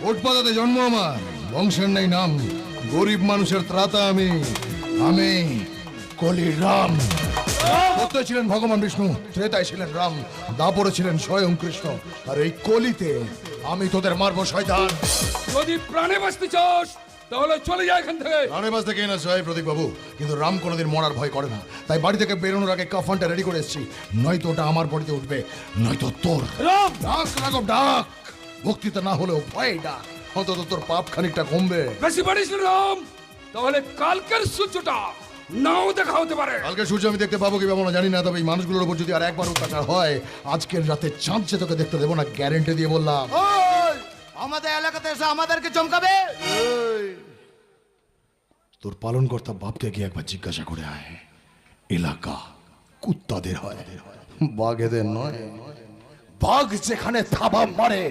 ফুটপাতে জন্ম আমার, বংশের নেই নাম, গরিব মানুষের ত্রাতা আমি। আমি কলির রাম। সত্যই ছিলেন ভগবান বিষ্ণু, ত্রেতায় ছিলেন রাম, দাপরে ছিলেন স্বয়ং কৃষ্ণ। আর এই কলিতে আমি তোদের মারবো শয়তান। যদি প্রাণে বাঁচতে চাস তাহলে চলে যা এখান থেকে। রানে বাস থেকে না জয় প্রদীপ বাবু, কিন্তু রাম কোনোদিন মরার ভয় করে না, তাই বাড়ি থেকে বেরোনোর আগে কাফনটা রেডি করে এসেছি। নয়তো ওটা আমার বডিতে উঠবে, নয়তো তোর। রাম, ডাক রাঘব ডাক, ভক্তিতে না হলেও ভয় ডাক, অন্তত তোর পাপ খানিকটা কমবে। বেশি পারিস না রাম, তাহলে কালকের সূর্যটা নাও দেখা হতে পারে। কালকে সূর্য আমি দেখতে পাবো কি পাবো না জানি না, তবে এই মানুষগুলোর উপর যদি আর একবার অত্যাচার হয়, আজকের রাতে চাঁদ যে তোকে দেখতে দেবো না, গ্যারেন্টি দিয়ে বললাম। আমাদের এলাকাতে এসে আমাদেরকে চমকাবে? তোর পালনকর্তা বাপকে গিয়ে একবার জিজ্ঞাসা করে আয়, এলাকা কুত্তাদের হয়, বাঘেদের নয়। বাঘ যেখানে থাবা মারে